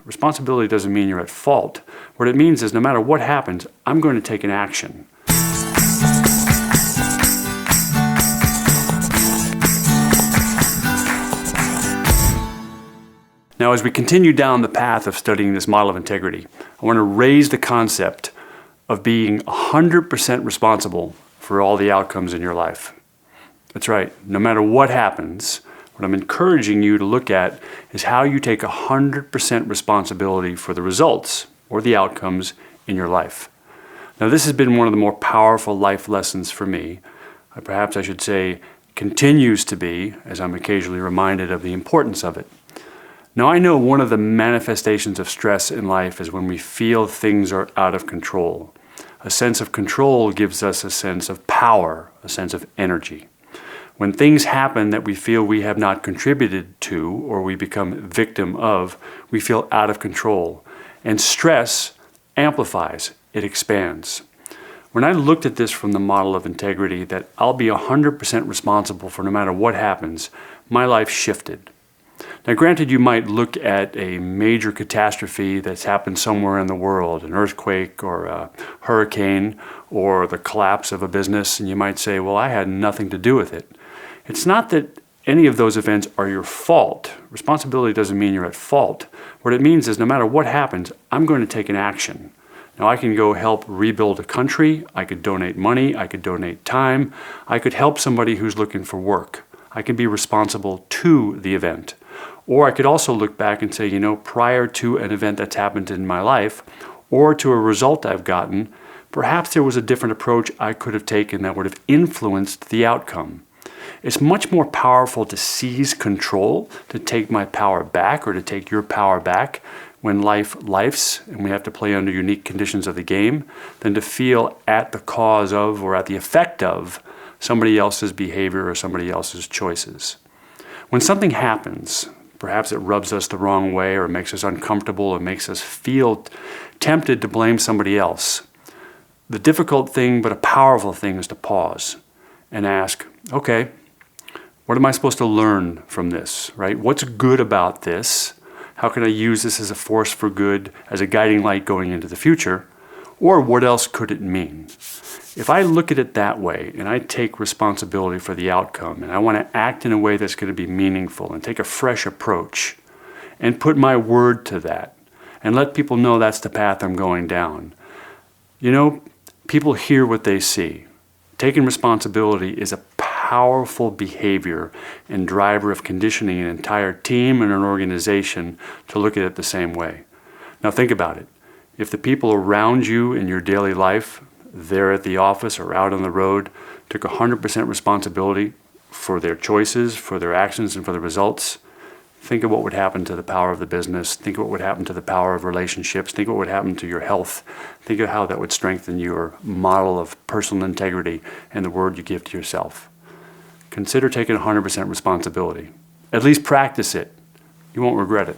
responsibility doesn't mean you're at fault. What it means is no matter what happens, I'm going to take an action. Now, as we continue down the path of studying this model of integrity, I want to raise the concept of being 100% responsible for all the outcomes in your life. That's right. No matter what happens, what I'm encouraging you to look at is how you take 100% responsibility for the results or the outcomes in your life. Now, this has been one of the more powerful life lessons for me. Perhaps I should say continues to be, as I'm occasionally reminded of the importance of it. Now, I know one of the manifestations of stress in life is when we feel things are out of control. A sense of control gives us a sense of power, a sense of energy. When things happen that we feel we have not contributed to or we become victim of, we feel out of control. And stress amplifies, it expands. When I looked at this from the model of integrity, that I'll be 100% responsible for no matter what happens, my life shifted. Now, granted, you might look at a major catastrophe that's happened somewhere in the world, an earthquake or a hurricane or the collapse of a business, and you might say, well, I had nothing to do with it. It's not that any of those events are your fault. Responsibility doesn't mean you're at fault. What it means is no matter what happens, I'm going to take an action. Now, I can go help rebuild a country. I could donate money. I could donate time. I could help somebody who's looking for work. I can be responsible to the event. Or I could also look back and say, prior to an event that's happened in my life or to a result I've gotten, perhaps there was a different approach I could have taken that would have influenced the outcome. It's much more powerful to seize control, to take my power back or to take your power back when life's and we have to play under unique conditions of the game, than to feel at the cause of or at the effect of somebody else's behavior or somebody else's choices. When something happens, perhaps it rubs us the wrong way or makes us uncomfortable or makes us feel tempted to blame somebody else. The difficult thing, but a powerful thing, is to pause and ask, okay, what am I supposed to learn from this, right? What's good about this? How can I use this as a force for good, as a guiding light going into the future? Or what else could it mean? If I look at it that way and I take responsibility for the outcome and I want to act in a way that's going to be meaningful and take a fresh approach and put my word to that and let people know that's the path I'm going down, people hear what they see. Taking responsibility is a powerful behavior and driver of conditioning an entire team and an organization to look at it the same way. Now think about it. If the people around you in your daily life, there at the office or out on the road, took 100% responsibility for their choices, for their actions, and for the results, think of what would happen to the power of the business. Think of what would happen to the power of relationships. Think of what would happen to your health. Think of how that would strengthen your model of personal integrity and the word you give to yourself. Consider taking 100% responsibility. At least practice it. You won't regret it.